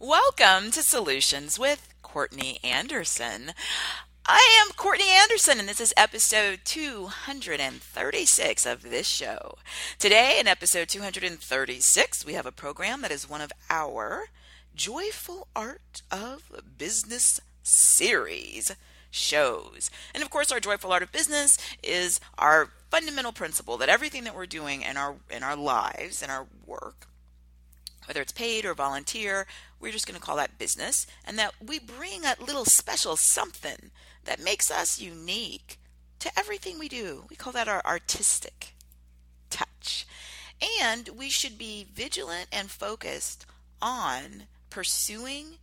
Welcome to Solutions with Courtney Anderson. I am Courtney Anderson, and this is episode 236 of this show. Today, in episode 236, we have a program that is one of our Joyful Art of Business series shows. And of course, our Joyful Art of Business is our fundamental principle that everything that we're doing in our lives, in our work, whether it's paid or volunteer, we're just going to call that business, and that we bring a little special something that makes us unique to everything we do. We call that our artistic touch. And we should be vigilant and focused on pursuing,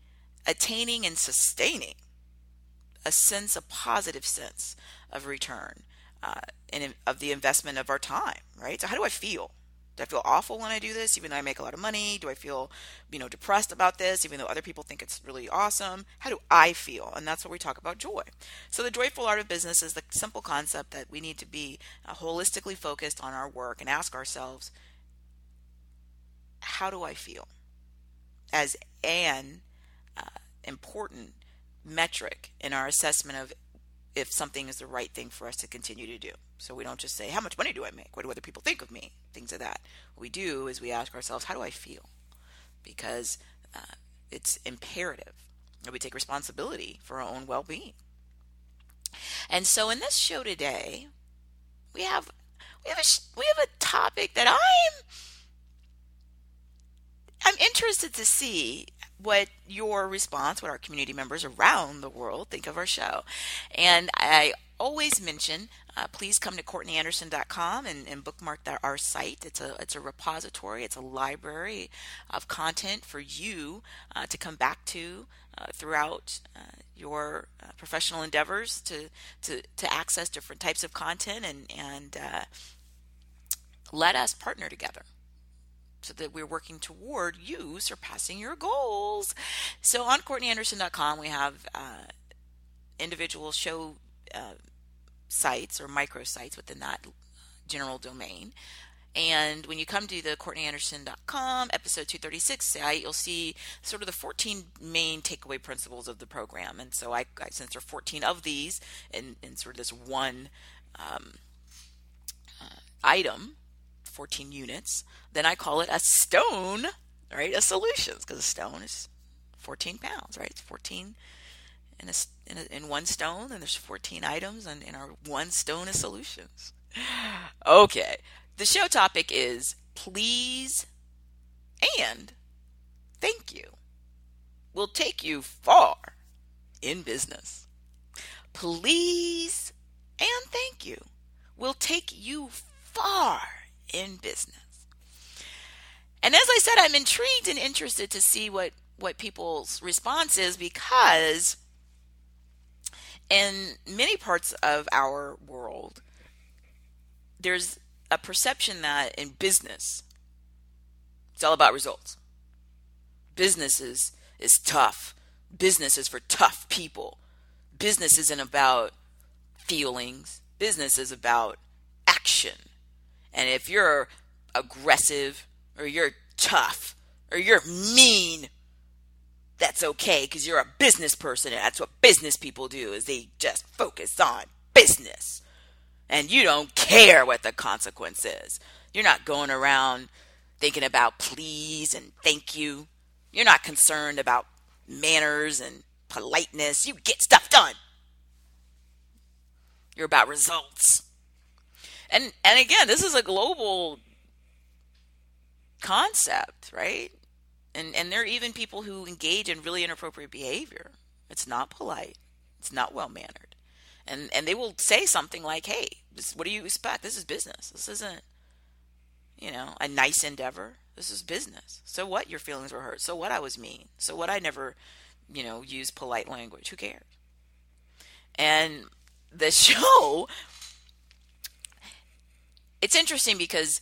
attaining, and sustaining a positive sense of return and of the investment of our time, right? So how do I feel? Do I feel awful when I do this, even though I make a lot of money? Do I feel, depressed about this, even though other people think it's really awesome? How do I feel? And that's what we talk about joy. So the joyful art of business is the simple concept that we need to be holistically focused on our work and ask ourselves, how do I feel? As an important metric in our assessment of if something is the right thing for us to continue to do. So we don't just say, how much money do I make? What do other people think of me? Things of that. What we do is we ask ourselves, how do I feel? Because it's imperative that we take responsibility for our own well-being. And so in this show today, we have a topic that I'm interested to see what your response, what our community members around the world think of our show. And I always mention, please come to CourtneyAnderson.com and bookmark our site. It's a repository, it's a library of content for you to come back to throughout your professional endeavors to access different types of content and let us partner together, so that we're working toward you surpassing your goals. So on CourtneyAnderson.com, we have individual show sites or microsites within that general domain. And when you come to the CourtneyAnderson.com episode 236 site, you'll see sort of the 14 main takeaway principles of the program. And so I since there are 14 of these in sort of this one item, 14 units, then I call it a stone, right? A solutions, because a stone is 14 pounds, right? It's 14 in one stone, and there's 14 items in our one stone of solutions. Okay, the show topic is please and thank you will take you far in business. Please and thank you will take you far in business. And as I said, I'm intrigued and interested to see what people's response is, because in many parts of our world, there's a perception that in business, it's all about results. Business is tough. Business is for tough people. Business isn't about feelings. Business is about action. And if you're aggressive or you're tough or you're mean, that's okay, because you're a business person, and that's what business people do, is they just focus on business. And you don't care what the consequence is. You're not going around thinking about please and thank you. You're not concerned about manners and politeness. You get stuff done. You're about results. And again, this is a global concept, right? And there are even people who engage in really inappropriate behavior. It's not polite. It's not well-mannered. And they will say something like, hey, what do you expect? This is business. This isn't, a nice endeavor. This is business. So what? Your feelings were hurt. So what? I was mean. So what? I never, used polite language. Who cares? And the show, it's interesting because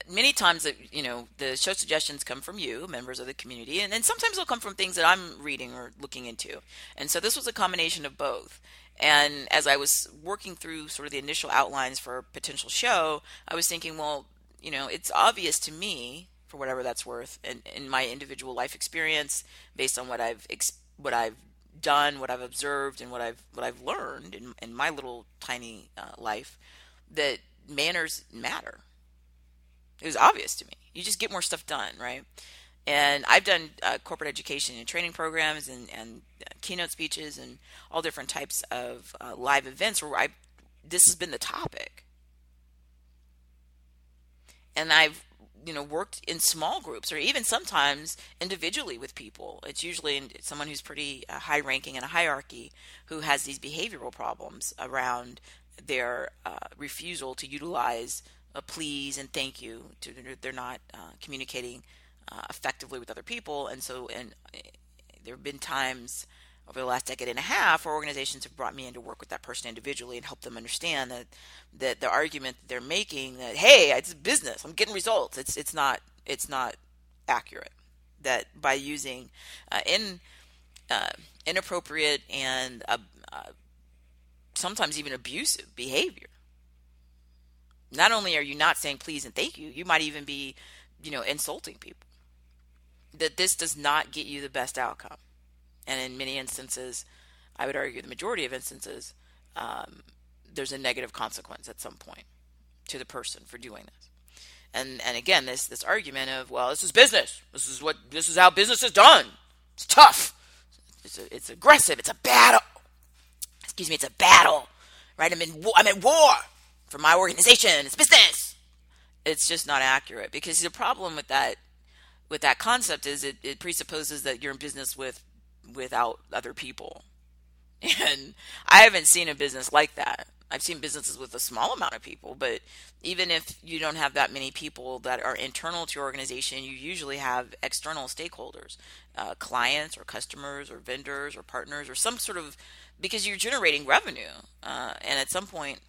many times the show suggestions come from you, members of the community, and sometimes they'll come from things that I'm reading or looking into. And so this was a combination of both. And as I was working through sort of the initial outlines for a potential show, I was thinking, well, it's obvious to me for whatever that's worth, and in my individual life experience, based on what I've done, what I've observed, and what I've learned in my little tiny life, that manners matter. It was obvious to me. You just get more stuff done, right? And I've done corporate education and training programs and keynote speeches and all different types of live events where this has been the topic. And I've worked in small groups or even sometimes individually with people. It's usually someone who's pretty high ranking in a hierarchy who has these behavioral problems around their refusal to utilize a please and thank you. They're not communicating effectively with other people, and there have been times over the last decade and a half where organizations have brought me in to work with that person individually and help them understand that the argument that they're making, that hey, it's business, I'm getting results, it's not accurate. That by using inappropriate and sometimes even abusive behavior, not only are you not saying please and thank you, you might even be insulting people. That this does not get you the best outcome. And in many instances, I would argue the majority of instances, there's a negative consequence at some point to the person for doing this. And again, this argument of, well, this is business. This is how business is done. It's tough. It's aggressive. It's a battle. Excuse me. It's a battle, right? I'm at war for my organization. It's business. It's just not accurate, because the problem with that concept is it presupposes that you're in business without other people. And I haven't seen a business like that. I've seen businesses with a small amount of people, but even if you don't have that many people that are internal to your organization, you usually have external stakeholders, clients or customers or vendors or partners or some sort of, because you're generating revenue. And at some point,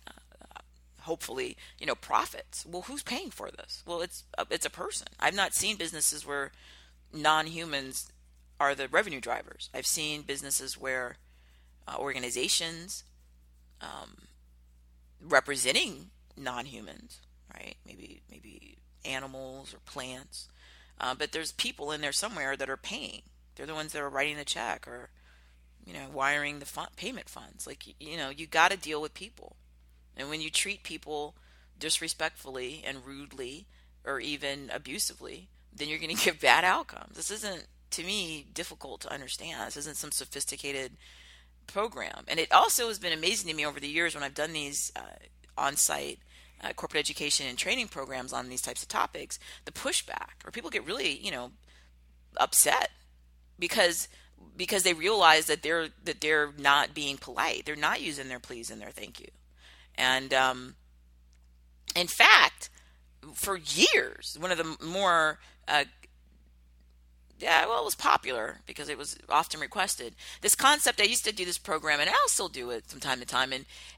hopefully, profits. Well, who's paying for this? Well, it's a person. I've not seen businesses where non-humans are the revenue drivers. I've seen businesses where organizations representing non-humans, right? Maybe animals or plants, but there's people in there somewhere that are paying. They're the ones that are writing the check or wiring the payment funds. Like you got to deal with people. And when you treat people disrespectfully and rudely or even abusively, then you're going to get bad outcomes. This isn't, to me, difficult to understand. This isn't some sophisticated program. And it also has been amazing to me over the years when I've done these on-site corporate education and training programs on these types of topics, the pushback, or people get really, upset because they realize that they're not being polite. They're not using their please and their thank you. And in fact, for years, one of the more it was popular because it was often requested. This concept, I used to do this program, and I'll still do it from time to time.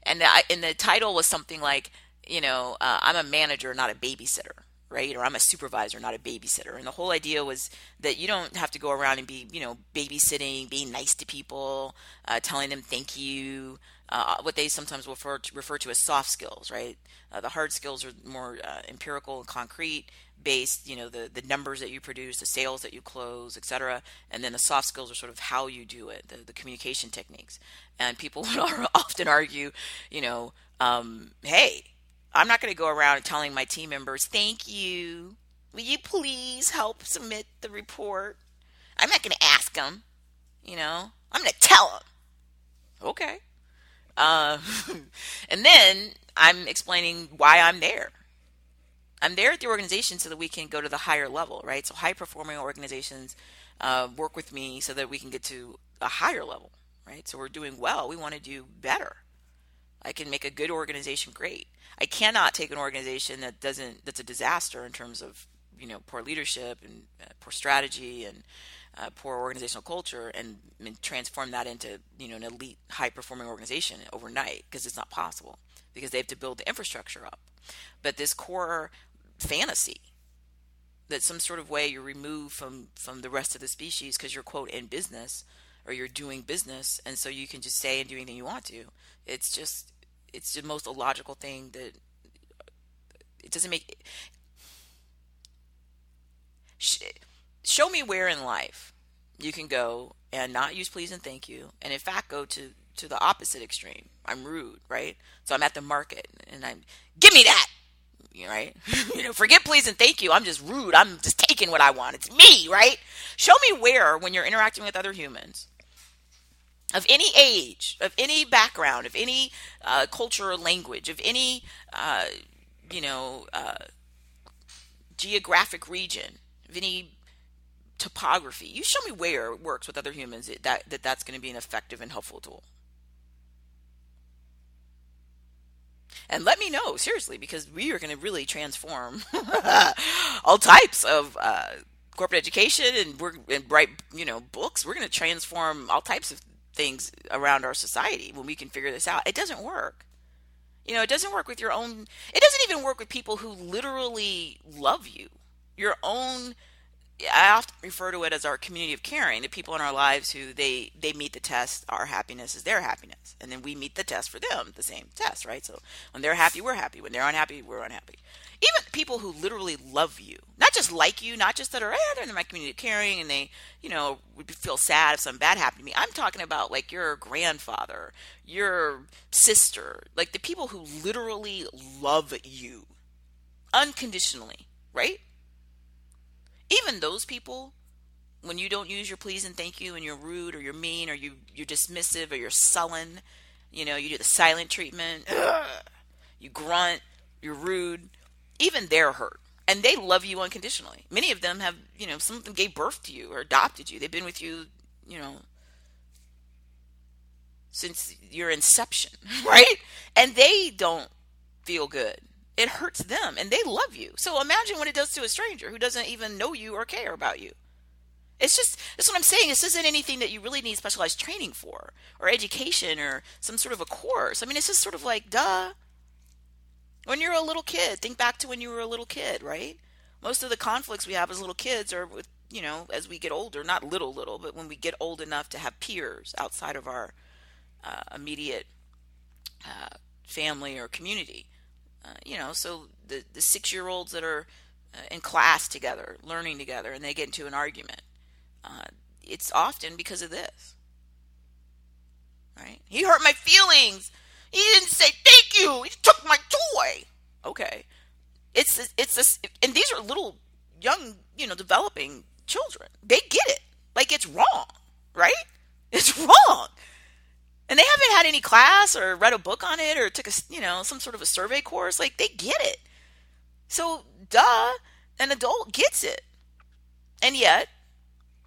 And the title was something like, I'm a manager, not a babysitter, right? Or I'm a supervisor, not a babysitter. And the whole idea was that you don't have to go around and be, babysitting, being nice to people, telling them thank you. What they sometimes refer to as soft skills, right? The hard skills are more empirical and concrete based, the numbers that you produce, the sales that you close, etc. And then the soft skills are sort of how you do it, the communication techniques. And people would often argue, hey, I'm not going to go around telling my team members, thank you. Will you please help submit the report? I'm not going to ask them, I'm going to tell them. Okay. And then I'm explaining why I'm there. I'm there at the organization so that we can go to the higher level, right? So high performing organizations work with me so that we can get to a higher level, right? So we're doing well. We want to do better. I can make a good organization great. I cannot take an organization that's a disaster in terms of, poor leadership and poor strategy and poor organizational culture and transform that into, an elite high performing organization overnight, because it's not possible, because they have to build the infrastructure up. But this core fantasy that some sort of way you're removed from the rest of the species because you're, quote, in business, or you're doing business, and so you can just say and do anything you want to. It's the most illogical thing that it doesn't make. Sh- Show me where in life you can go and not use please and thank you, and in fact go to the opposite extreme. I'm rude, right? So I'm at the market and I'm, give me that, right? Forget please and thank you. I'm just rude. I'm just taking what I want. It's me, right? Show me where, when you're interacting with other humans of any age, of any background, of any culture or language, of any you know uh, geographic region, of any topography. You show me where it works with other humans that's going to be an effective and helpful tool. And let me know, seriously, because we are going to really transform all types of corporate education, and write, books. We're going to transform all types of things around our society when we can figure this out. It doesn't work. It doesn't work with your own, it doesn't even work with people who literally love you. Your own, I often refer to it as our community of caring, the people in our lives who they meet the test, our happiness is their happiness. And then we meet the test for them, the same test, right? So when they're happy, we're happy. When they're unhappy, we're unhappy. Even people who literally love you, not just like you, not just that are, they're in my community of caring and they, would feel sad if something bad happened to me. I'm talking about like your grandfather, your sister, like the people who literally love you unconditionally, right? Even those people, when you don't use your please and thank you and you're rude or you're mean or you're dismissive or you're sullen, you do the silent treatment, you grunt, you're rude, even they're hurt. And they love you unconditionally. Many of them have, some of them gave birth to you or adopted you. They've been with you, since your inception, right? And they don't feel good. It hurts them and they love you. So imagine what it does to a stranger who doesn't even know you or care about you. That's what I'm saying. This isn't anything that you really need specialized training for or education or some sort of a course. I mean, it's just sort of like, duh. When you're a little kid, think back to when you were a little kid, right? Most of the conflicts we have as little kids are with, as we get older, not little, but when we get old enough to have peers outside of our immediate family or community. So the 6-year-olds that are in class together, learning together, and they get into an argument, it's often because of this, right? He hurt my feelings. He didn't say thank you. He took my toy. Okay, it's this, and these are little, young, developing children. They get it. Like it's wrong, right? It's wrong. And they haven't had any class or read a book on it or took a, some sort of a survey course. Like they get it. So, duh, an adult gets it. And yet,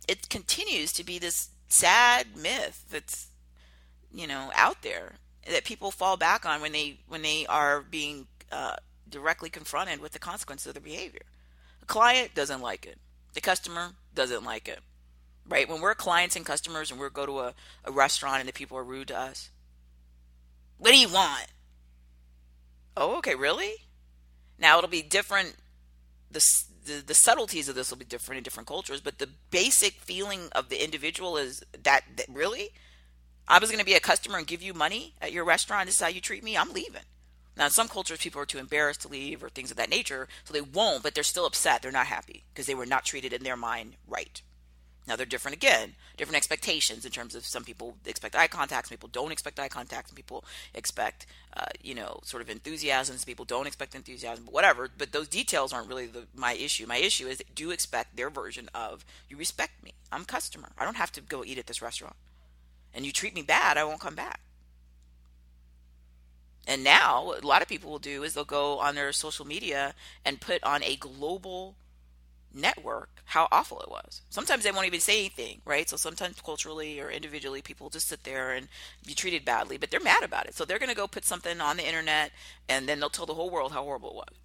it continues to be this sad myth that's, out there that people fall back on when they are being directly confronted with the consequences of their behavior. The client doesn't like it. The customer doesn't like it. Right? When we're clients and customers and we go to a restaurant and the people are rude to us. What do you want? Oh, okay, really? Now it'll be different. The subtleties of this will be different in different cultures, but the basic feeling of the individual is that really? I was going to be a customer and give you money at your restaurant. This is how you treat me? I'm leaving. Now, in some cultures, people are too embarrassed to leave or things of that nature, so they won't, but they're still upset. They're not happy because they were not treated in their mind right. Now they're different again, different expectations in terms of some people expect eye contact, some people don't expect eye contact, some people expect, sort of enthusiasm, some people don't expect enthusiasm, but whatever. But those details aren't really my issue. My issue is do expect their version of, you respect me. I'm a customer. I don't have to go eat at this restaurant. And you treat me bad, I won't come back. And now what a lot of people will do is they'll go on their social media and put on a global network how awful it was. Sometimes they won't even say anything, right? So sometimes culturally or individually people just sit there and be treated badly, but they're mad about it. So they're going to go put something on the internet and then they'll tell the whole world how horrible it was.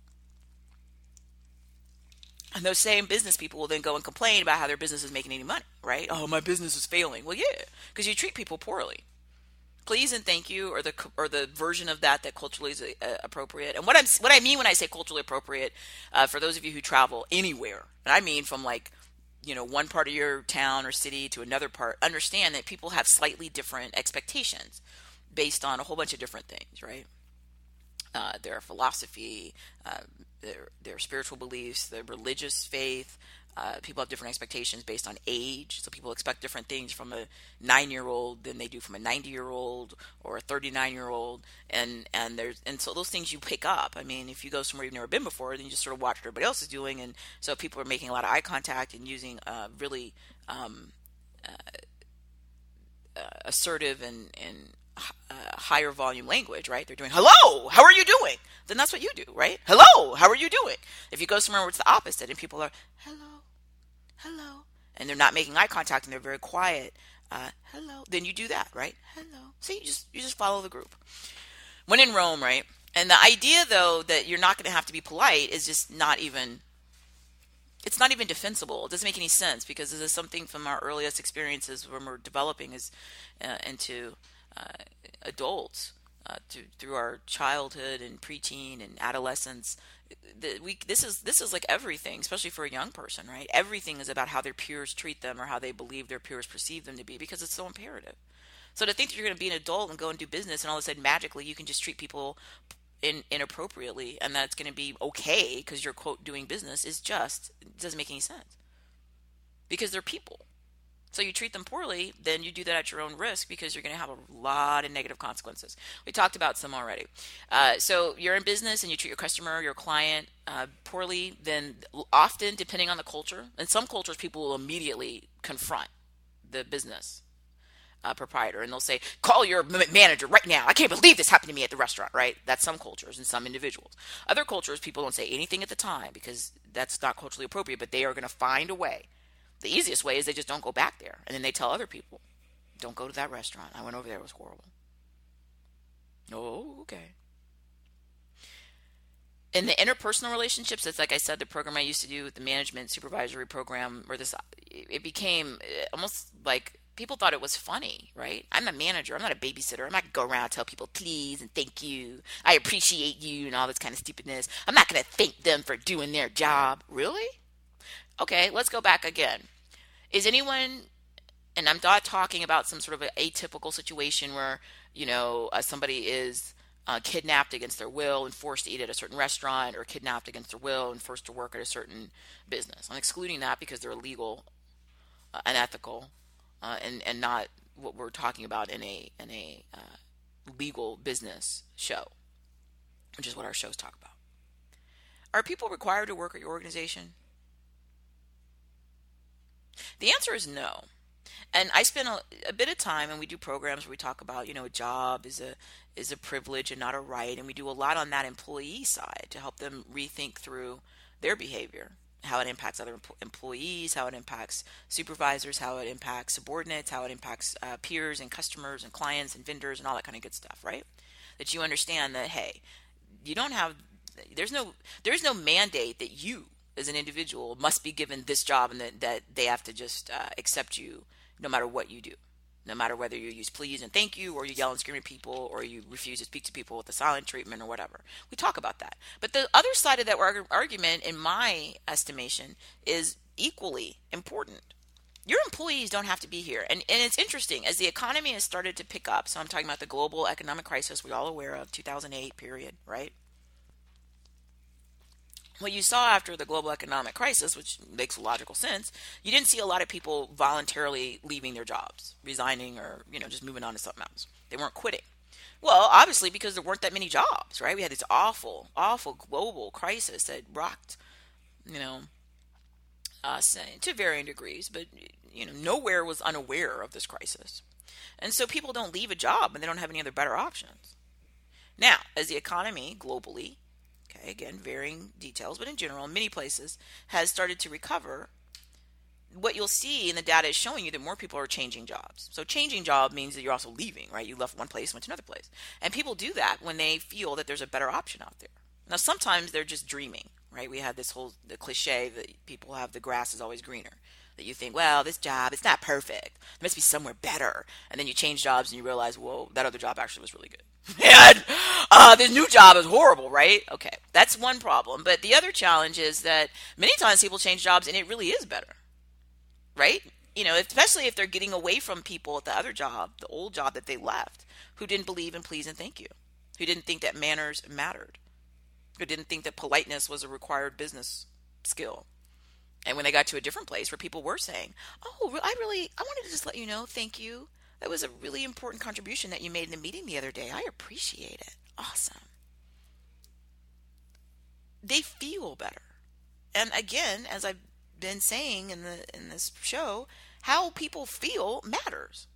And those same business people will then go and complain about how their business is making any money, right? Oh, my business is failing. Well, yeah, because you treat people poorly. Please and thank you, or the version of that culturally is appropriate. And what I mean when I say culturally appropriate, for those of you who travel anywhere, and I mean from one part of your town or city to another part, understand that people have slightly different expectations based on a whole bunch of different things, right? Their philosophy, their spiritual beliefs, their religious faith, People have different expectations based on age. So people expect different things from a 9-year-old than they do from a 90-year-old or a 39-year-old. And so those things you pick up. I mean, if you go somewhere you've never been before, then you just sort of watch what everybody else is doing. And so people are making a lot of eye contact and using really assertive and higher volume language, right? They're doing, hello, how are you doing? Then that's what you do, right? Hello, how are you doing? If you go somewhere where it's the opposite and people are, hello, hello, and they're not making eye contact and they're very quiet, hello, then you do that, right? Hello. So you just follow the group. When in Rome, right? And the idea, though, that you're not going to have to be polite is just not even, it's not even defensible. It doesn't make any sense because this is something from our earliest experiences when we're developing into adults through our childhood and preteen and adolescence. This is like everything, especially for a young person, right? Everything is about how their peers treat them or how they believe their peers perceive them to be because it's so imperative. So to think that you're going to be an adult and go and do business and all of a sudden magically you can just treat people inappropriately and that's going to be okay because you're quote doing business it doesn't make any sense because they're people. So you treat them poorly, then you do that at your own risk because you're going to have a lot of negative consequences. We talked about some already. So you're in business and you treat your customer, your client poorly, then often, depending on the culture, in some cultures, people will immediately confront the business proprietor and they'll say, call your manager right now. I can't believe this happened to me at the restaurant, right? That's some cultures and some individuals. Other cultures, people don't say anything at the time because that's not culturally appropriate, but they are going to find a way. The easiest way is they just don't go back there. And then they tell other people, don't go to that restaurant. I went over there. It was horrible. Oh, okay. In the interpersonal relationships, it's like I said, the program I used to do with the management supervisory program, where it became almost like people thought it was funny, right? I'm a manager. I'm not a babysitter. I'm not going to go around and tell people please and thank you. I appreciate you and all this kind of stupidness. I'm not going to thank them for doing their job. Really? Okay, let's go back again. Is anyone, and I'm not talking about some sort of an atypical situation where, somebody is kidnapped against their will and forced to eat at a certain restaurant or kidnapped against their will and forced to work at a certain business. I'm excluding that because they're illegal, unethical, and not what we're talking about in a legal business show, which is what our shows talk about. Are people required to work at your organization? The answer is no. And I spend a bit of time, and we do programs where we talk about, a job is a privilege and not a right, and we do a lot on that employee side to help them rethink through their behavior, how it impacts other employees, how it impacts supervisors, how it impacts subordinates, how it impacts peers and customers and clients and vendors and all that kind of good stuff, right? That you understand that, hey, you don't have, there's no mandate that you as an individual must be given this job and that they have to just accept you no matter what you do, no matter whether you use please and thank you or you yell and scream at people or you refuse to speak to people with a silent treatment or whatever. We talk about that. But the other side of that argument, in my estimation, is equally important. Your employees don't have to be here. And it's interesting, as the economy has started to pick up, so I'm talking about the global economic crisis we're all aware of, 2008 period, right? What you saw after the global economic crisis, which makes logical sense, you didn't see a lot of people voluntarily leaving their jobs, resigning or, just moving on to something else. They weren't quitting. Well, obviously because there weren't that many jobs, right? We had this awful, awful global crisis that rocked, us to varying degrees, but, nowhere was unaware of this crisis. And so people don't leave a job and they don't have any other better options. Now, as the economy globally, okay, again, varying details, but in general, in many places, has started to recover, what you'll see in the data is showing you that more people are changing jobs. So changing job means that you're also leaving, right? You left one place, went to another place. And people do that when they feel that there's a better option out there. Now, sometimes they're just dreaming, right? We have the cliche that people have, the grass is always greener. That you think, well, this job, it's not perfect. There must be somewhere better. And then you change jobs and you realize, whoa, that other job actually was really good. And this new job is horrible, right? Okay, that's one problem. But the other challenge is that many times people change jobs and it really is better, right? Especially if they're getting away from people at the other job, the old job that they left, who didn't believe in please and thank you, who didn't think that manners mattered, who didn't think that politeness was a required business skill. And when they got to a different place where people were saying, "Oh, I wanted to just let you know, thank you. That was a really important contribution that you made in the meeting the other day. I appreciate it. Awesome." They feel better. And again, as I've been saying in this show, how people feel matters.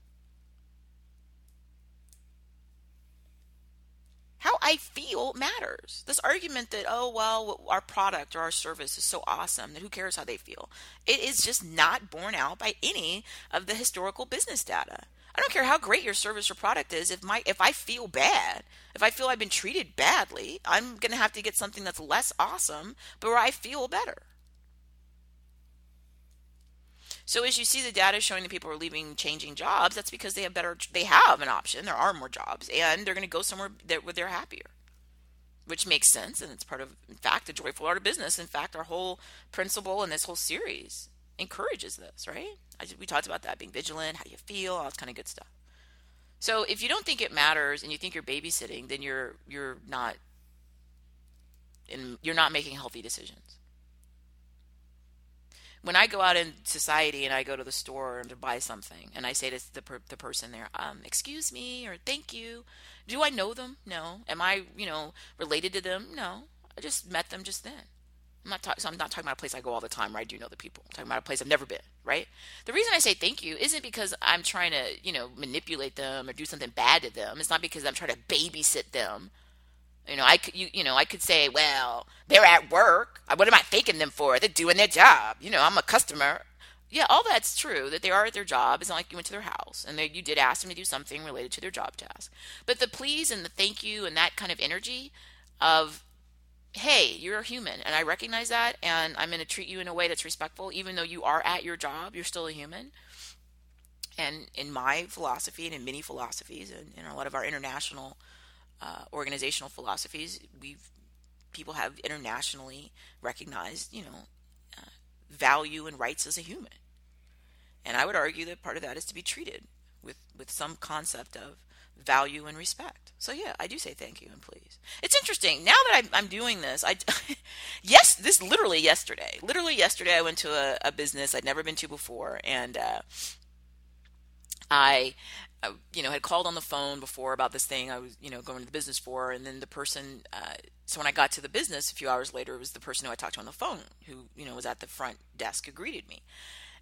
How I feel matters. This argument that, oh, well, our product or our service is so awesome that who cares how they feel? It is just not borne out by any of the historical business data. I don't care how great your service or product is. If I feel bad, if I feel I've been treated badly, I'm going to have to get something that's less awesome, but where I feel better. So as you see the data showing that people are leaving, changing jobs, that's because they have an option. There are more jobs, and they're going to go somewhere where they're happier, which makes sense. And it's part of, in fact, the joyful art of business. In fact, our whole principle in this whole series encourages this, right? We talked about that, being vigilant, how do you feel, all that kind of good stuff. So if you don't think it matters and you think you're babysitting, then you're not making healthy decisions. When I go out in society and I go to the store to buy something and I say to the person there, excuse me, or thank you, do I know them? No. Am I, related to them? No. I just met them just then. I'm not talking about a place I go all the time where I do know the people. I'm talking about a place I've never been, right? The reason I say thank you isn't because I'm trying to, manipulate them or do something bad to them. It's not because I'm trying to babysit them. I could say, well, they're at work. What am I thanking them for? They're doing their job. I'm a customer. Yeah, all that's true, that they are at their job. It's not like you went to their house and you did ask them to do something related to their job task. But the please and the thank you and that kind of energy of, hey, you're a human and I recognize that and I'm going to treat you in a way that's respectful. Even though you are at your job, you're still a human. And in my philosophy and in many philosophies and in a lot of our international organizational philosophies, people have internationally recognized, value and rights as a human. And I would argue that part of that is to be treated with some concept of value and respect. So yeah, I do say thank you and please. It's interesting now that I'm doing this. This literally yesterday. Literally yesterday, I went to a business I'd never been to before, and I had called on the phone before about this thing I was, going to the business for. And then the person, so when I got to the business a few hours later, it was the person who I talked to on the phone who, was at the front desk who greeted me.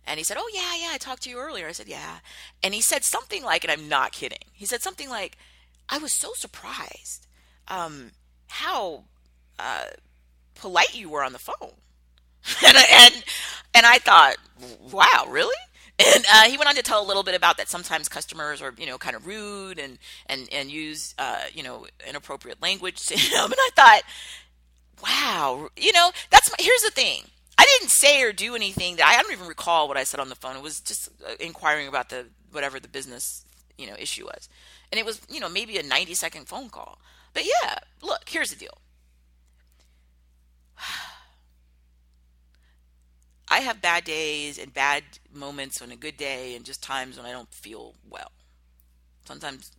And he said, "Oh, yeah, I talked to you earlier." I said, "Yeah." And he said something like, and I'm not kidding, he said something like, "I was so surprised how polite you were on the phone." and I thought, wow, really? And he went on to tell a little bit about that sometimes customers are, kind of rude and use, inappropriate language to him. And I thought, wow, here's the thing. I didn't say or do anything that I don't even recall what I said on the phone. It was just inquiring about whatever the business, issue was. And it was, maybe a 90-second phone call. But yeah, look, here's the deal. I have bad days and bad moments on a good day and just times when I don't feel well. Sometimes,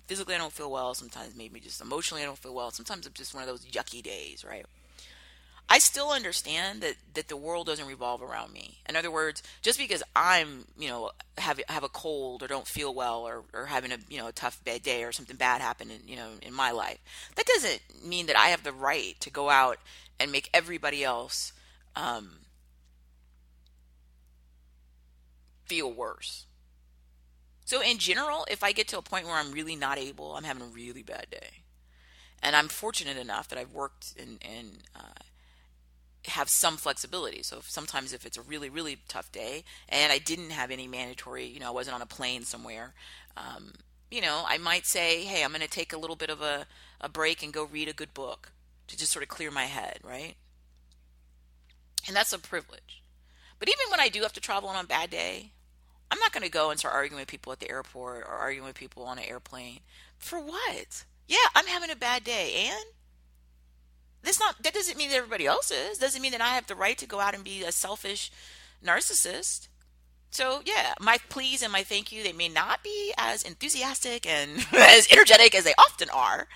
physically I don't feel well. Sometimes maybe just emotionally I don't feel well. Sometimes it's just one of those yucky days, right? I still understand that the world doesn't revolve around me. In other words, just because I'm, have a cold or don't feel well or having a tough bad day or something bad happen in my life, that doesn't mean that I have the right to go out and make everybody else feel worse. So in general, if I get to a point where I'm really not able, I'm having a really bad day. And I'm fortunate enough that I've worked and have some flexibility. So sometimes if it's a really, really tough day and I didn't have any mandatory, I wasn't on a plane somewhere, I might say, hey, I'm going to take a little bit of a break and go read a good book to just sort of clear my head, right? And that's a privilege. But even when I do have to travel on a bad day, I'm not going to go and start arguing with people at the airport or arguing with people on an airplane. For what? Yeah, I'm having a bad day, and that doesn't mean that everybody else is. Doesn't mean that I have the right to go out and be a selfish narcissist. So yeah, my please and my thank you, they may not be as enthusiastic and as energetic as they often are,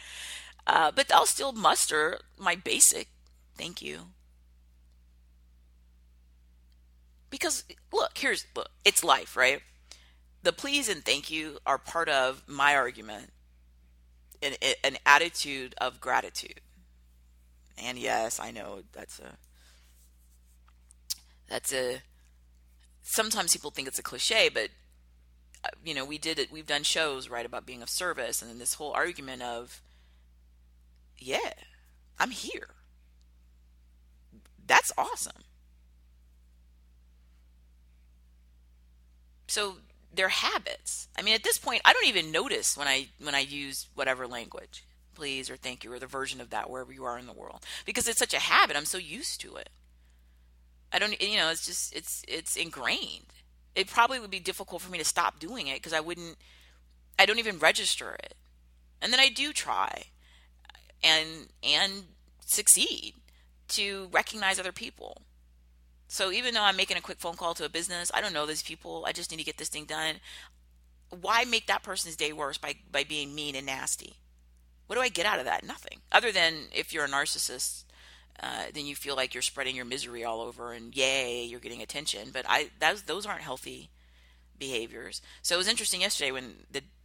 but I'll still muster my basic thank you. Because look, it's life, right? The please and thank you are part of my argument, an attitude of gratitude. And yes, I know that's a sometimes people think it's a cliche, but we've done shows, right, about being of service, and then this whole argument of, yeah, I'm here. That's awesome. So they're habits. I mean, at this point, I don't even notice when I use whatever language, please or thank you or the version of that wherever you are in the world, because it's such a habit. I'm so used to it. I don't, it's just it's ingrained. It probably would be difficult for me to stop doing it because I don't even register it. And then I do try and succeed to recognize other people. So even though I'm making a quick phone call to a business, I don't know these people. I just need to get this thing done. Why make that person's day worse by being mean and nasty? What do I get out of that? Nothing. Other than if you're a narcissist, then you feel like you're spreading your misery all over, and yay, you're getting attention. But those aren't healthy behaviors. So it was interesting yesterday when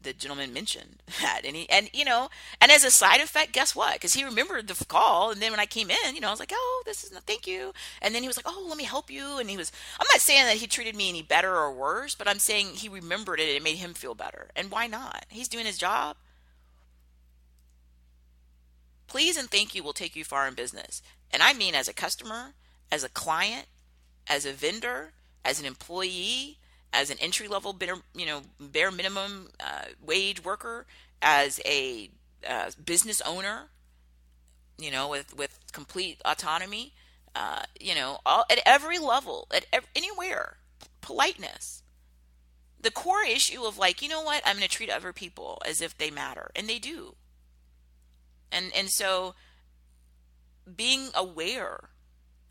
the gentleman mentioned that, and as a side effect, guess what? Because he remembered the call, and then when I came in, I was like, oh, this is no, thank you, and then he was like, oh, let me help you, and I'm not saying that he treated me any better or worse, but I'm saying he remembered it and it made him feel better, and why not? He's doing his job. Please and thank you will take you far in business, and I mean as a customer, as a client, as a vendor, as an employee, as an entry level, bare minimum wage worker, as a business owner, with complete autonomy, all at every level, anywhere, politeness. The core issue of, like, you know what, I'm going to treat other people as if they matter, and they do. And so being aware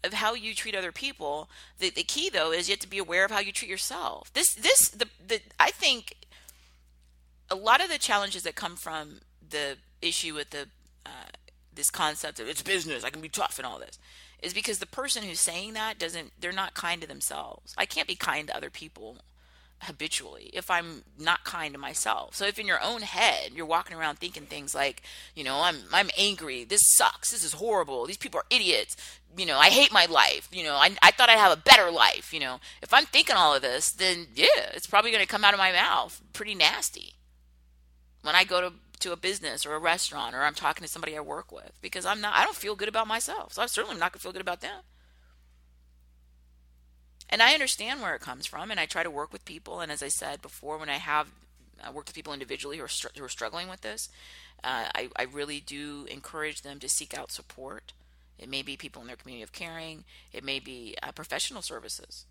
of how you treat other people. The key though is you have to be aware of how you treat yourself. I think a lot of the challenges that come from the issue with this concept of it's business, I can be tough and all this, is because the person who's saying that they're not kind to themselves. I can't be kind to other people habitually if I'm not kind to myself. So if in your own head you're walking around thinking things like, I'm angry, this sucks, this is horrible, these people are idiots, I hate my life, I thought I'd have a better life, if I'm thinking all of this, then yeah, it's probably going to come out of my mouth pretty nasty when I go to a business or a restaurant, or I'm talking to somebody I work with, because I don't feel good about myself. So I certainly am not going to feel good about them. And I understand where it comes from, and I try to work with people. And as I said before, when I have worked with people individually who are struggling with this, I really do encourage them to seek out support. It may be people in their community of caring. It may be professional services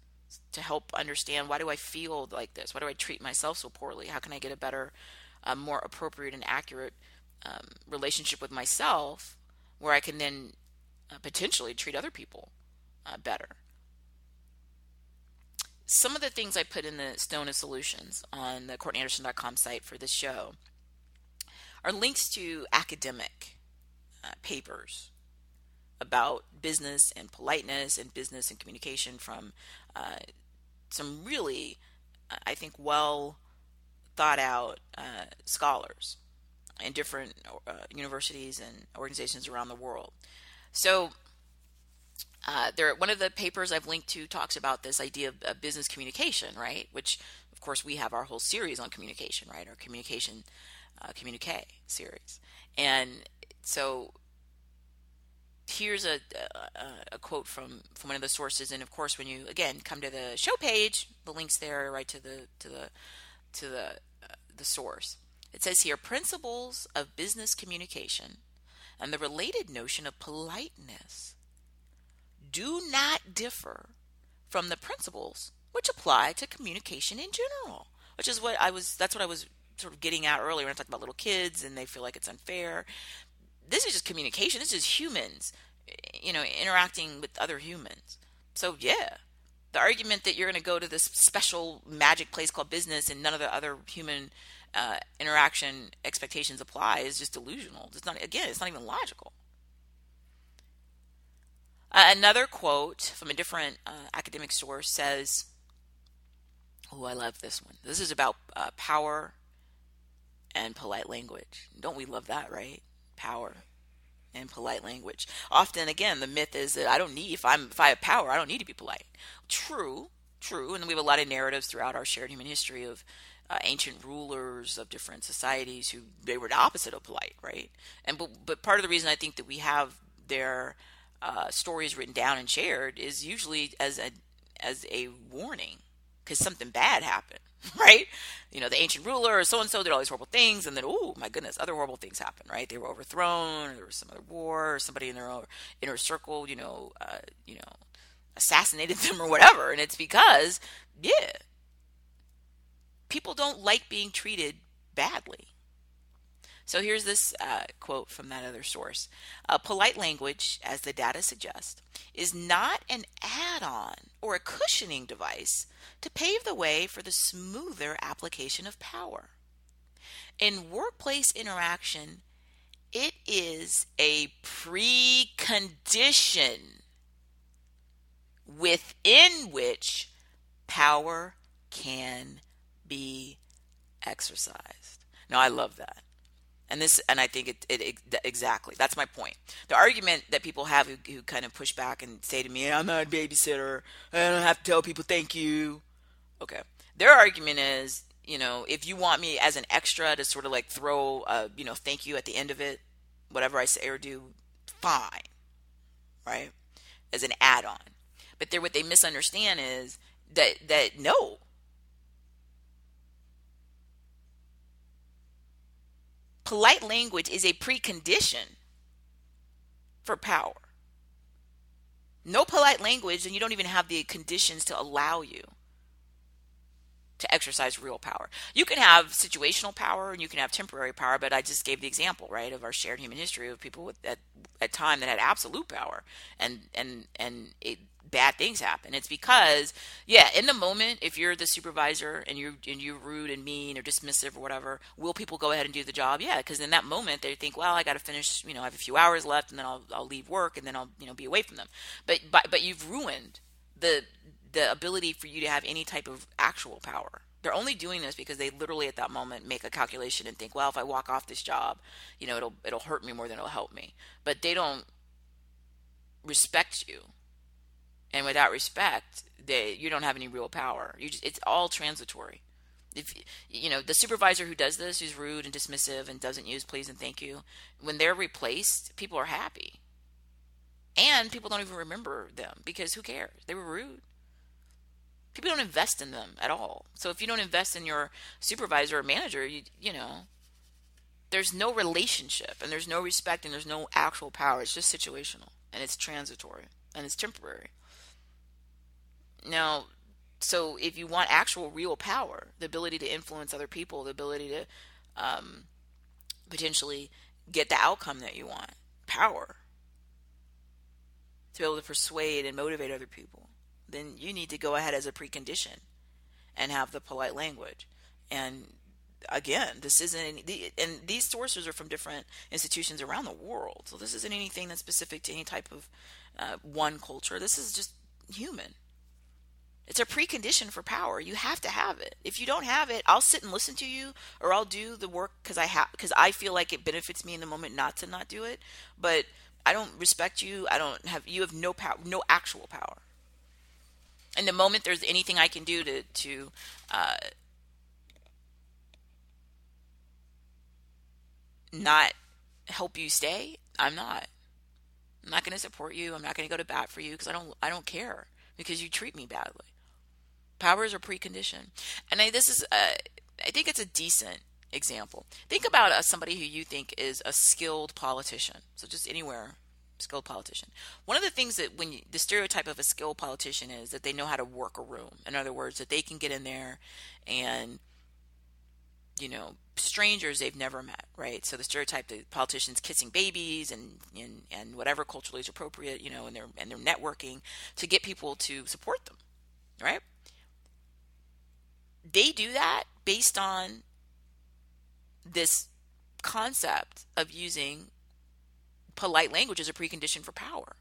to help understand, why do I feel like this? Why do I treat myself so poorly? How can I get a better, more appropriate and accurate relationship with myself, where I can then potentially treat other people better? Some of the things I put in the Stone of Solutions on the CourtneyAnderson.com site for this show are links to academic papers about business and politeness and business and communication from some really, I think, well thought out scholars in different universities and organizations around the world. So one of the papers I've linked to talks about this idea of business communication, right? Which, of course, we have our whole series on communication, right? Our communication communique series. And so here's a quote from one of the sources. And of course, when you again come to the show page, the link's there right to the source. It says here, principles of business communication and the related notion of politeness do not differ from the principles which apply to communication in general, which is that's what I was sort of getting at earlier when I talked about little kids and they feel like it's unfair. This is just communication. This is humans, interacting with other humans. So yeah, the argument that you're going to go to this special magic place called business and none of the other human interaction expectations apply is just delusional. It's not even logical. Another quote from a different academic source says, oh, I love this one. This is about power and polite language. Don't we love that, right? Power and polite language. Often, again, the myth is that I don't need, if I have power, I don't need to be polite. True, true. And we have a lot of narratives throughout our shared human history of ancient rulers of different societies who they were the opposite of polite, right? And but part of the reason I think that we have their stories written down and shared is usually as a warning because something bad happened, right? The ancient ruler or so and so did all these horrible things, and then oh my goodness, other horrible things happened, right? They were overthrown, or there was some other war, or somebody in their inner circle, assassinated them or whatever, and it's because yeah, people don't like being treated badly. So here's this quote from that other source. Polite language, as the data suggest, is not an add-on or a cushioning device to pave the way for the smoother application of power. In workplace interaction, it is a precondition within which power can be exercised. Now, I love that. And I think it exactly, that's my point. The argument that people have who kind of push back and say to me, I'm not a babysitter, I don't have to tell people thank you. Okay. Their argument is, if you want me as an extra to sort of like throw thank you at the end of it, whatever I say or do, fine. Right? As an add-on. But what they misunderstand is that no. Polite language is a precondition for power. No polite language, and you don't even have the conditions to allow you to exercise real power. You can have situational power and you can have temporary power, but I just gave the example, right, of our shared human history of people at time that had absolute power and bad things happen. It's because, in the moment, if you're the supervisor and you're rude and mean or dismissive or whatever, will people go ahead and do the job? Yeah, because in that moment they think, well, I got to finish. I have a few hours left, and then I'll leave work, and then I'll be away from them. But you've ruined the ability for you to have any type of actual power. They're only doing this because they literally at that moment make a calculation and think, well, if I walk off this job, it'll hurt me more than it'll help me. But they don't respect you. And without respect, you don't have any real power. It's all transitory. If the supervisor who does this, who's rude and dismissive and doesn't use please and thank you, when they're replaced, people are happy. And people don't even remember them because who cares? They were rude. People don't invest in them at all. So if you don't invest in your supervisor or manager, there's no relationship and there's no respect and there's no actual power. It's just situational and it's transitory and it's temporary. Now, so if you want actual real power, the ability to influence other people, the ability to potentially get the outcome that you want, power, to be able to persuade and motivate other people, then you need to go ahead as a precondition and have the polite language. And again, this isn't and these sources are from different institutions around the world. So this isn't anything that's specific to any type of one culture. This is just human. It's a precondition for power. You have to have it. If you don't have it, I'll sit and listen to you, or I'll do the work because I feel like it benefits me in the moment not do it. But I don't respect you. You have no power, no actual power. And the moment there's anything I can do to not help you stay, I'm not going to support you. I'm not going to go to bat for you because I don't care because you treat me badly. Power is a precondition. And I think it's a decent example. Think about somebody who you think is a skilled politician. So just anywhere, skilled politician. One of the things that the stereotype of a skilled politician is that they know how to work a room. In other words, that they can get in there and, strangers they've never met, right? So the stereotype that politicians kissing babies and whatever culturally is appropriate, and they're networking to get people to support them, right? They do that based on this concept of using polite language as a precondition for power.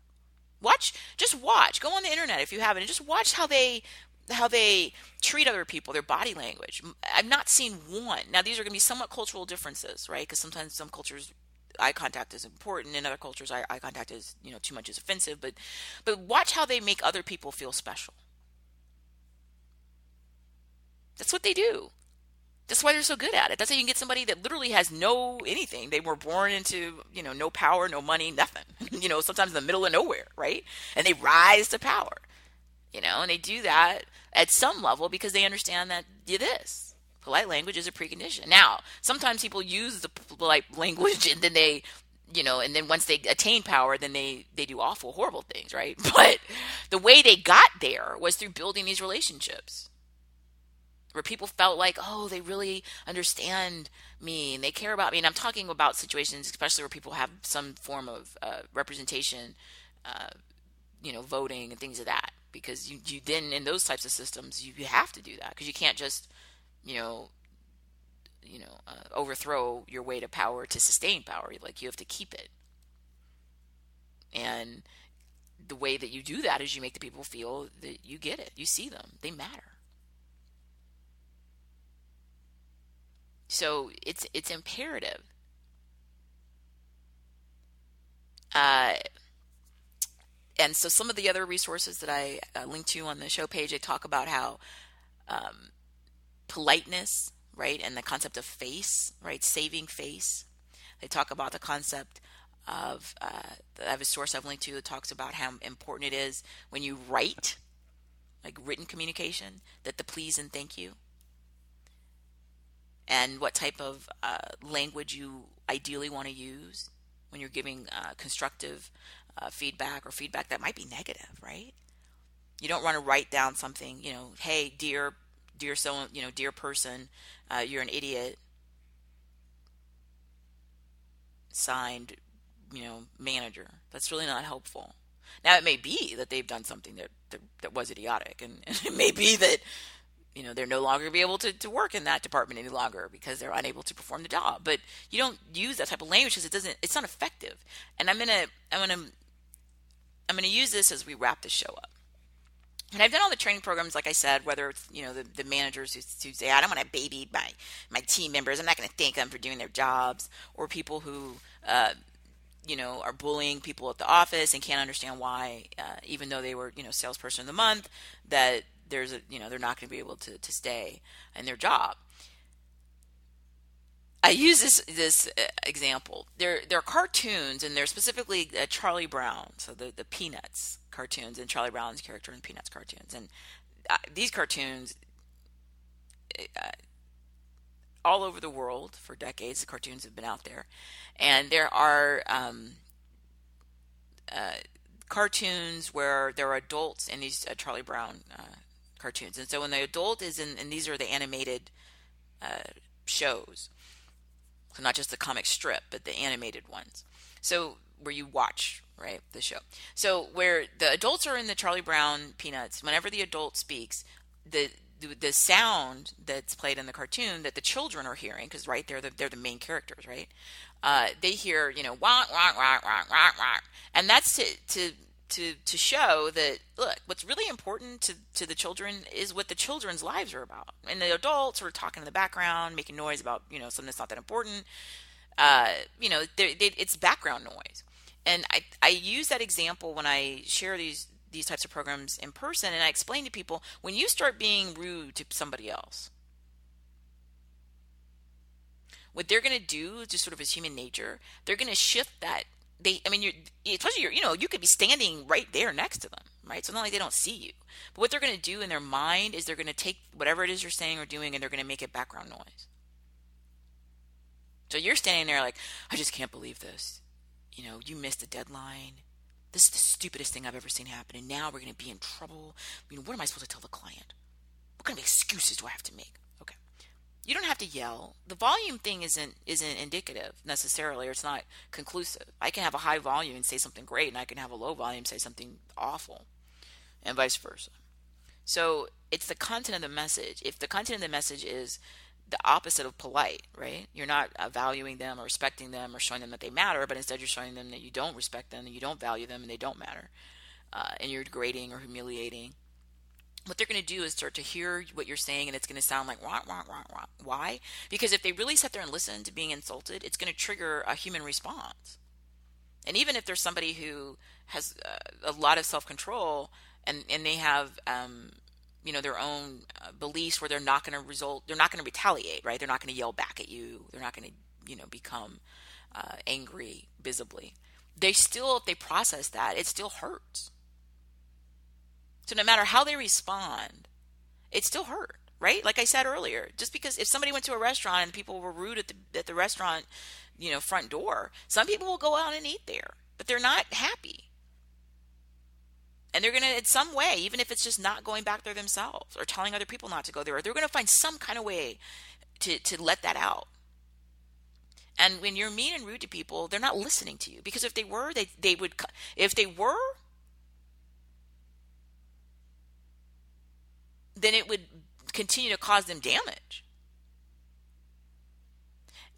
Just watch. Go on the internet if you haven't, and just watch how they treat other people, their body language. I've not seen one. Now these are going to be somewhat cultural differences, right? Because sometimes some cultures eye contact is important, in other cultures eye contact is too much is offensive. But watch how they make other people feel special. That's what they do. That's why they're so good at it. That's how you can get somebody that literally has no anything. They were born into, no power, no money, nothing. Sometimes in the middle of nowhere, right? And they rise to power, and they do that at some level because they understand that this polite language is a precondition. Now, sometimes people use the polite language and then and then once they attain power, then they do awful, horrible things, right? But the way they got there was through building these relationships where people felt like, oh, they really understand me and they care about me. And I'm talking about situations, especially where people have some form of representation, voting and things of that. Because you then, in those types of systems, you have to do that because you can't just, overthrow your way to power to sustain power. Like, you have to keep it. And the way that you do that is you make the people feel that you get it. You see them. They matter. So it's imperative. And so some of the other resources that I link to on the show page, they talk about how politeness, right, and the concept of face, right, saving face. They talk about the concept of, I have a source I've linked to that talks about how important it is when you write, like written communication, that the please and thank you, and what type of language you ideally want to use when you're giving constructive feedback or feedback that might be negative, right? You don't want to write down something, hey, dear so, dear person, you're an idiot, signed, manager. That's really not helpful. Now, it may be that they've done something that was idiotic, and it may be that they're no longer going to be able to work in that department any longer because they're unable to perform the job. But you don't use that type of language because it's not effective. And I'm gonna use this as we wrap the show up. And I've done all the training programs, like I said, whether it's the managers who say, I don't want to baby my team members, I'm not going to thank them for doing their jobs, or people who are bullying people at the office and can't understand why, even though they were salesperson of the month, that there's they're not going to be able to stay in their job. I use this example. There are cartoons, and they're specifically Charlie Brown, so the Peanuts cartoons, and Charlie Brown's character in Peanuts cartoons. And these cartoons, all over the world for decades, the cartoons have been out there, and there are cartoons where there are adults in these Charlie Brown cartoons. And so when the adult is in, and these are the animated shows, so not just the comic strip, but the animated ones. So where you watch, right, the show. So where the adults are in the Charlie Brown Peanuts, whenever the adult speaks, the sound that's played in the cartoon that the children are hearing, because right, they're the main characters, right? They hear wah wah wah wah wah wah, and that's to show that, look, what's really important to the children is what the children's lives are about, and the adults are talking in the background, making noise about something that's not that important. It's background noise, and I use that example when I share these types of programs in person, and I explain to people, when you start being rude to somebody else, what they're going to do, just sort of as human nature, they're going to shift that. You could be standing right there next to them, right? So not like they don't see you, but what they're going to do in their mind is they're going to take whatever it is you're saying or doing, and they're going to make it background noise. So you're standing there like, I just can't believe this. You missed the deadline. This is the stupidest thing I've ever seen happen, and now we're going to be in trouble. What am I supposed to tell the client? What kind of excuses do I have to make? Okay. You don't have to yell. The volume thing isn't indicative necessarily, or it's not conclusive. I can have a high volume and say something great, and I can have a low volume say something awful, and vice versa. So it's the content of the message. If the content of the message is the opposite of polite, right? You're not valuing them or respecting them or showing them that they matter, but instead you're showing them that you don't respect them and you don't value them and they don't matter. and you're degrading or humiliating, what they're going to do is start to hear what you're saying, and it's going to sound like wah, wah, wah, wah. Why? Because if they really sit there and listen to being insulted, it's going to trigger a human response. And even if there's somebody who has a lot of self-control, and they have their own beliefs where they're not going to retaliate, right? They're not going to yell back at you. They're not going to become angry visibly. They still, if they process that, it still hurts. So no matter how they respond, it still hurt, right? Like I said earlier, just because if somebody went to a restaurant and people were rude at the restaurant, front door, some people will go out and eat there, but they're not happy. And they're going to, in some way, even if it's just not going back there themselves or telling other people not to go there, they're going to find some kind of way to let that out. And when you're mean and rude to people, they're not listening to you, because if they were, they would, if they were, then it would continue to cause them damage.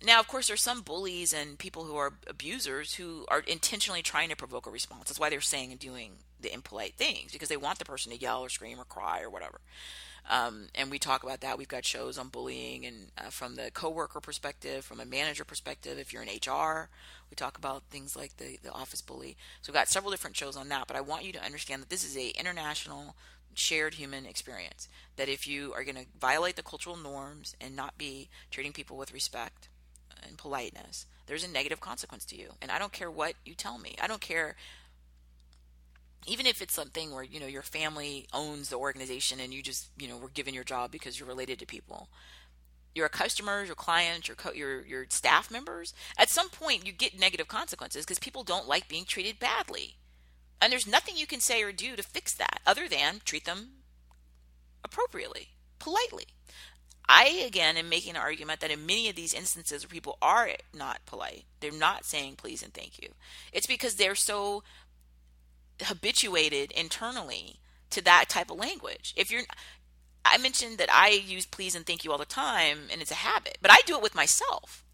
Now, of course, there's some bullies and people who are abusers who are intentionally trying to provoke a response. That's why they're saying and doing the impolite things, because they want the person to yell or scream or cry or whatever. And we talk about that. We've got shows on bullying, and from the coworker perspective, from a manager perspective. If you're in HR, we talk about things like the office bully. So we've got several different shows on that. But I want you to understand that this is a international shared human experience. That if you are going to violate the cultural norms and not be treating people with respect and politeness, there's a negative consequence to you. And I don't care what you tell me. I don't care. Even if it's something where, your family owns the organization and you just, were given your job because you're related to people. Your customers, your clients, your staff members, at some point you get negative consequences because people don't like being treated badly. And there's nothing you can say or do to fix that other than treat them appropriately, politely. I, again, am making an argument that in many of these instances where people are not polite, they're not saying please and thank you, it's because they're so habituated internally to that type of language. I mentioned that I use please and thank you all the time, and it's a habit, but I do it with myself.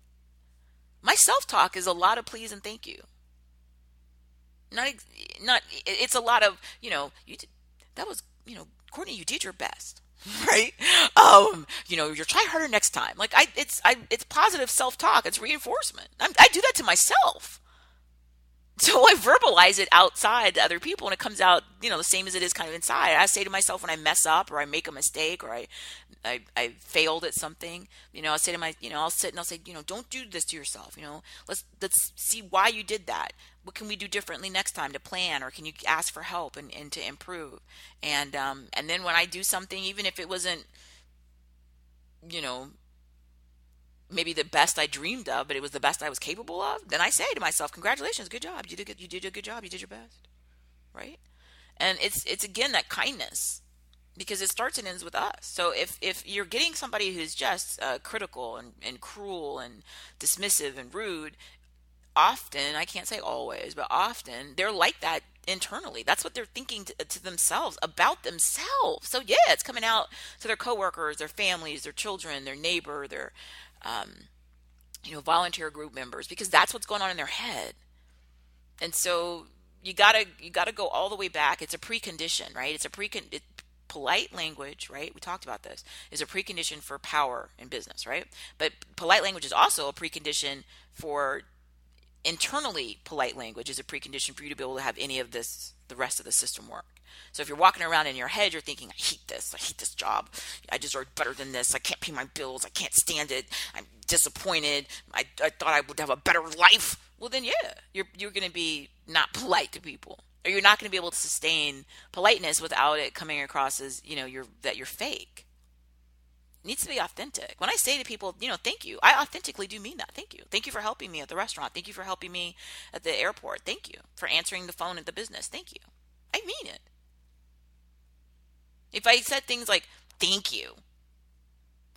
My self-talk is a lot of please and thank you. It's a lot of, Courtney, you did your best. Right? You try harder next time. Like it's positive self-talk. It's reinforcement. I do that to myself. So I verbalize it outside to other people, and it comes out, the same as it is kind of inside. I say to myself when I mess up or I make a mistake or I failed at something, I'll say to I'll sit and I'll say, don't do this to yourself. Let's see why you did that. What can we do differently next time to plan, or can you ask for help and to improve? And then when I do something, even if it wasn't, maybe the best I dreamed of, but it was the best I was capable of, then I say to myself, congratulations, good job. You did a good job. You did your best. Right? And it's again, that kindness, because it starts and ends with us. So if you're getting somebody who's just critical and cruel and dismissive and rude, often, I can't say always, but often they're like that internally. That's what they're thinking to themselves, about themselves. So yeah, it's coming out to their coworkers, their families, their children, their neighbor, their volunteer group members, because that's what's going on in their head. And so you gotta go all the way back. It's a precondition, right? It's polite language, right? We talked about this, is a precondition for power in business, right? But polite language is also a precondition for internally polite language, is a precondition for you to be able to have any of this, the rest of the system work. So if you're walking around in your head, you're thinking, I hate this job. I deserve better than this. I can't pay my bills. I can't stand it. I'm disappointed. I thought I would have a better life. Well, then, yeah, you're going to be not polite to people, or you're not going to be able to sustain politeness without it coming across as, that you're fake. It needs to be authentic. When I say to people, thank you, I authentically do mean that. Thank you. Thank you for helping me at the restaurant. Thank you for helping me at the airport. Thank you for answering the phone at the business. Thank you. I mean it. If I said things like, thank you,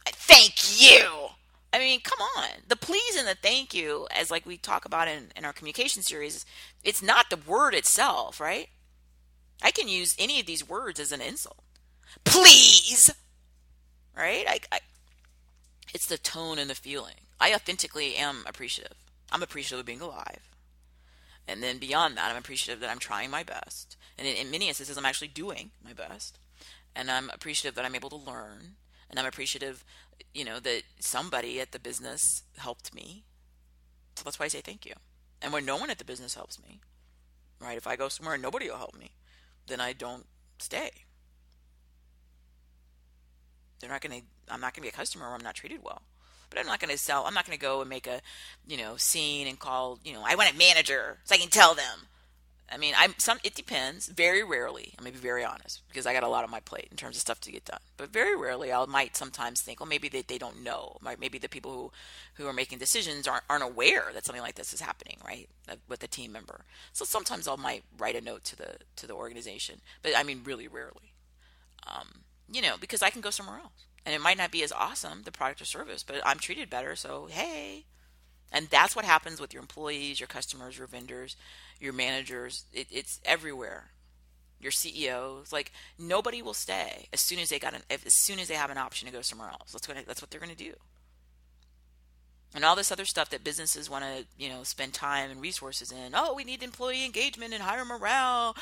thank you, I mean, come on. The please and the thank you, as like we talk about in our communication series, it's not the word itself, right? I can use any of these words as an insult. Please, right? It's the tone and the feeling. I authentically am appreciative. I'm appreciative of being alive. And then beyond that, I'm appreciative that I'm trying my best. And in many instances, I'm actually doing my best. And I'm appreciative that I'm able to learn. And I'm appreciative, that somebody at the business helped me. So that's why I say thank you. And when no one at the business helps me, right? If I go somewhere and nobody will help me, then I don't stay. I'm not gonna be a customer where I'm not treated well. But I'm not gonna sell. I'm not gonna go and make a, scene and call, I want a manager so I can tell them. I mean, it depends. Very rarely, I'm gonna be very honest, because I got a lot on my plate in terms of stuff to get done. But very rarely, I might sometimes think, well, maybe they don't know. Maybe the people who are making decisions aren't aware that something like this is happening, right, with a team member. So sometimes I might write a note to the organization, but I mean, really rarely. Because I can go somewhere else, and it might not be as awesome, the product or service, but I'm treated better. So hey. And that's what happens with your employees, your customers, your vendors, your managers. It's everywhere. Your CEOs, like, nobody will stay as soon as they have an option to go somewhere else. That's what they're going to do. And all this other stuff that businesses want to, spend time and resources in. Oh, we need employee engagement and higher morale.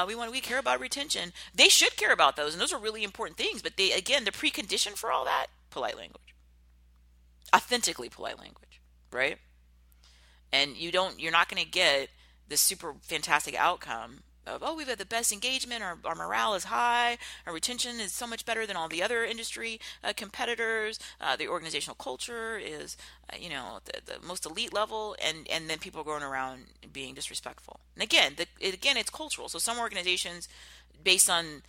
We care about retention. They should care about those, and those are really important things. But the precondition for all that, polite language, authentically polite language, right? And you're not going to get the super fantastic outcome of, oh, we've had the best engagement, our morale is high, our retention is so much better than all the other industry competitors, the organizational culture is, the most elite level, and then people are going around being disrespectful. And again, it's cultural. So some organizations, based on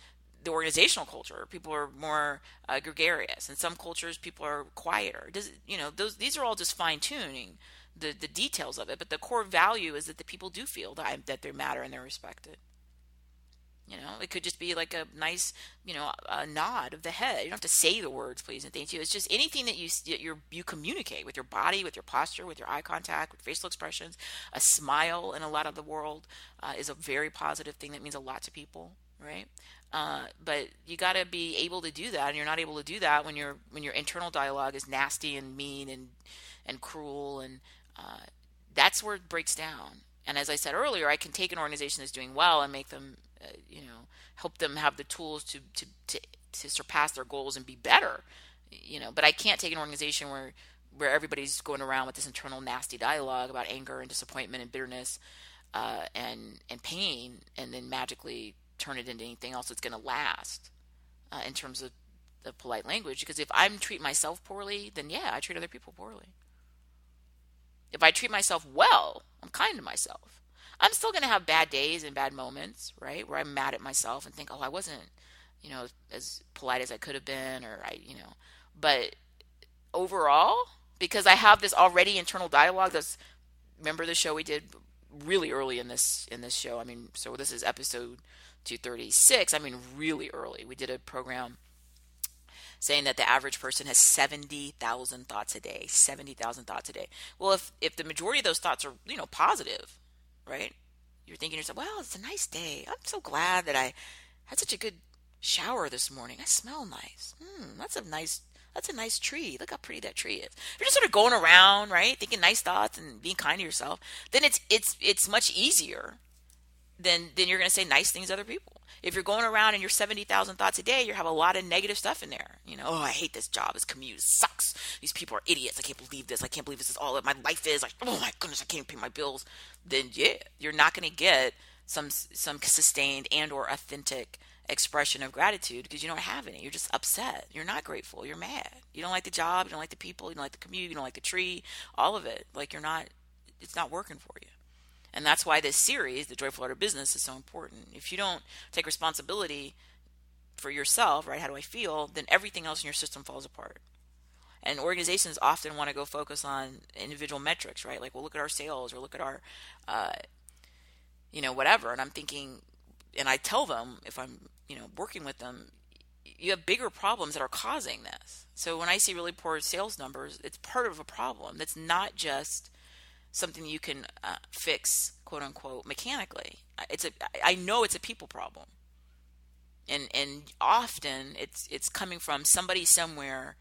the organizational culture, people are more gregarious, and some cultures people are quieter. These are all just fine tuning the details of it, but the core value is that the people do feel that they matter and they're respected. It could just be like a nice, a nod of the head. You don't have to say the words, please and thank you. It's just anything that you communicate with your body, with your posture, with your eye contact, with facial expressions. A smile in a lot of the world is a very positive thing that means a lot to people, right? But you got to be able to do that, and you're not able to do that when your internal dialogue is nasty and mean and cruel, and that's where it breaks down. And as I said earlier, I can take an organization that's doing well and make them, help them have the tools to surpass their goals and be better, But I can't take an organization where everybody's going around with this internal nasty dialogue about anger and disappointment and bitterness and pain, and then magically turn it into anything else that's going to last in terms of the polite language. Because if I'm treating myself poorly, then yeah, I treat other people poorly. If I treat myself well, I'm kind to myself. I'm still going to have bad days and bad moments, right? Where I'm mad at myself and think, oh, I wasn't, as polite as I could have been, or but overall, because I have this already internal dialogue remember the show we did really early in this show? I mean, so this is episode 236. I mean, really early. We did a program saying that the average person has 70,000 thoughts a day. 70,000 thoughts a day. Well, if the majority of those thoughts are, positive, right? You're thinking to yourself, well, it's a nice day. I'm so glad that I had such a good shower this morning. I smell nice. That's a nice tree. Look how pretty that tree is. If you're just sort of going around, right, thinking nice thoughts and being kind to yourself, then it's much easier than you're going to say nice things to other people. If you're going around and you're 70,000 thoughts a day, you have a lot of negative stuff in there. Oh, I hate this job. This commute sucks. These people are idiots. I can't believe this. I can't believe this is all that my life is. Like, oh my goodness, I can't pay my bills. Then yeah, you're not going to get some sustained and or authentic expression of gratitude, because you don't have any. You're just upset. You're not grateful. You're mad. You don't like the job. You don't like the people. You don't like the commute. You don't like the tree. All of it. Like it's not working for you. And that's why this series, The Joyful Art of Business, is so important. If you don't take responsibility for yourself, right, how do I feel, then everything else in your system falls apart. And organizations often want to go focus on individual metrics, right? Like, well, look at our sales, or look at our, whatever. And I'm thinking, and I tell them, if I'm, working with them, you have bigger problems that are causing this. So when I see really poor sales numbers, it's part of a problem. That's not just something you can fix, quote unquote, mechanically. I know it's a people problem, and often it's coming from somebody somewhere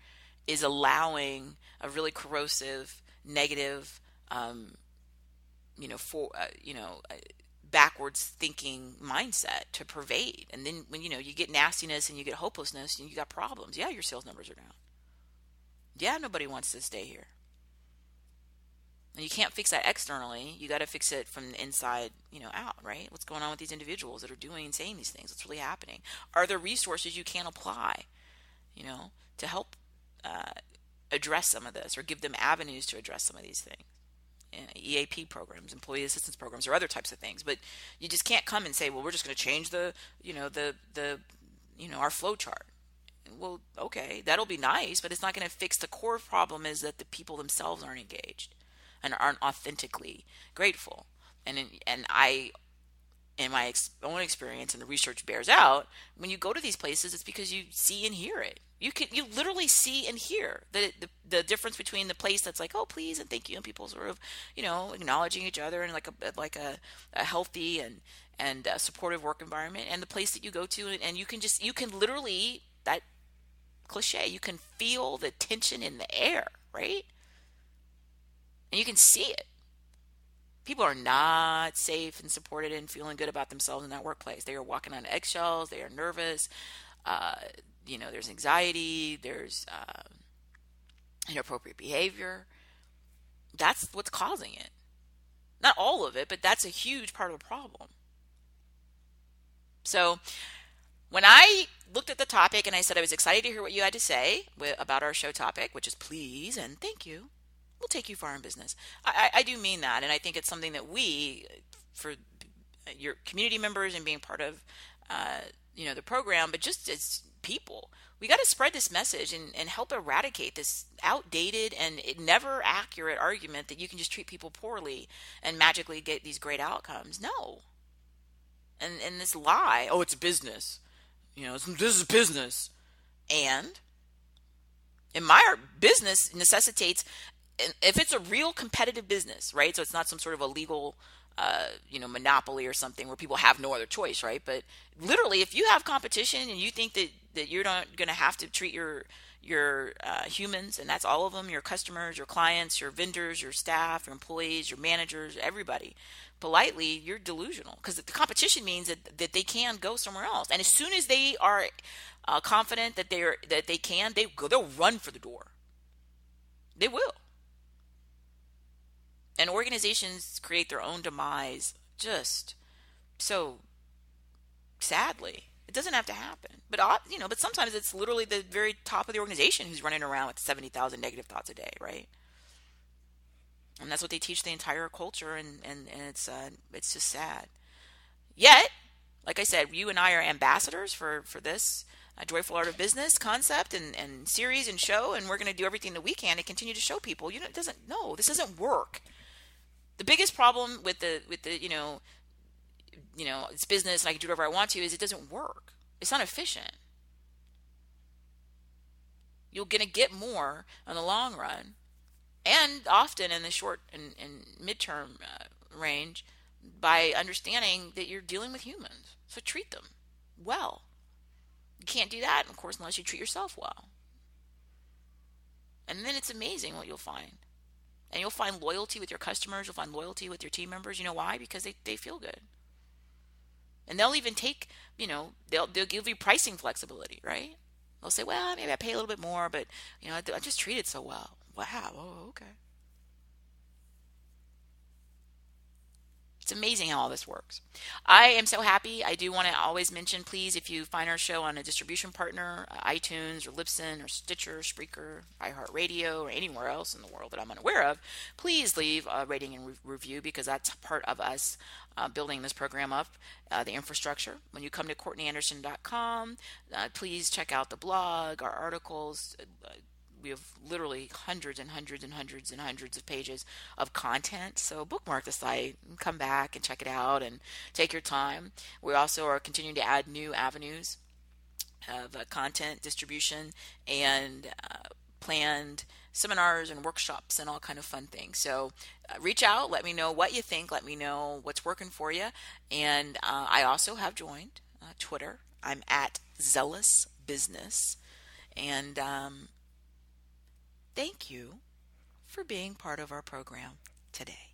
is allowing a really corrosive, negative for backwards thinking mindset to pervade. And then when you get nastiness and you get hopelessness and you got problems, yeah, your sales numbers are down. Yeah, nobody wants to stay here. And you can't fix that externally. You got to fix it from the inside, out, right? What's going on with these individuals that are doing and saying these things? What's really happening? Are there resources you can apply, to help address some of this, or give them avenues to address some of these things? EAP programs, employee assistance programs, or other types of things. But you just can't come and say, well, we're just going to change our flow chart. Well, okay, that'll be nice, but it's not going to fix the core problem. Is that the people themselves aren't engaged and aren't authentically grateful. And I, in my own experience, and the research bears out, when you go to these places, it's because you see and hear it. You literally see and hear the difference between the place that's like, oh, please and thank you, and people sort of acknowledging each other in like a healthy and supportive work environment, and the place that you go to, and you can literally, that cliche, you can feel the tension in the air, right? And you can see it. People are not safe and supported and feeling good about themselves in that workplace. They are walking on eggshells. They are nervous. There's anxiety. There's inappropriate behavior. That's what's causing it. Not all of it, but that's a huge part of the problem. So when I looked at the topic and I said I was excited to hear what you had to say about our show topic, which is please and thank you, will take you far in business. I do mean that, and I think it's something that we, for your community members and being part of, the program, but just as people, we got to spread this message and help eradicate this outdated and never accurate argument that you can just treat people poorly and magically get these great outcomes. No. And this lie, oh, it's business. This is business. And in my business necessitates, if it's a real competitive business, right? So it's not some sort of a legal, monopoly or something where people have no other choice, right? But literally, if you have competition and you think that you're not going to have to treat your humans, and that's all of them, your customers, your clients, your vendors, your staff, your employees, your managers, everybody, politely, you're delusional, because the competition means that they can go somewhere else. And as soon as they are confident that they can, they'll run for the door. They will. And organizations create their own demise just so sadly. It doesn't have to happen. But sometimes it's literally the very top of the organization who's running around with 70,000 negative thoughts a day, right? And that's what they teach the entire culture, and it's just sad. Yet, like I said, you and I are ambassadors for this Joyful Art of Business concept and series and show, and we're going to do everything that we can to continue to show people, this doesn't work. The biggest problem with the it's business and I can do whatever I want to is it doesn't work. It's not efficient. You're going to get more in the long run, and often in the short and midterm range, by understanding that you're dealing with humans. So treat them well. You can't do that, of course, unless you treat yourself well. And then it's amazing what you'll find. And you'll find loyalty with your customers. You'll find loyalty with your team members. You know why? Because they feel good. And they'll even take, they'll give you pricing flexibility, right? They'll say, well, maybe I pay a little bit more, but, I just treated so well. Wow. Oh, okay. It's amazing how all this works. I am so happy. I do want to always mention, please, if you find our show on a distribution partner, iTunes or Libsyn or Stitcher, Spreaker, iHeartRadio, or anywhere else in the world that I'm unaware of, please leave a rating and review, because that's part of us building this program up, the infrastructure. When you come to CourtneyAnderson.com, please check out the blog, our articles. We have literally hundreds and hundreds and hundreds and hundreds of pages of content. So bookmark the site and come back and check it out and take your time. We also are continuing to add new avenues of content distribution and planned seminars and workshops and all kind of fun things. So reach out, let me know what you think, let me know what's working for you. And I also have joined Twitter. I'm at Zealous Business. And thank you for being part of our program today.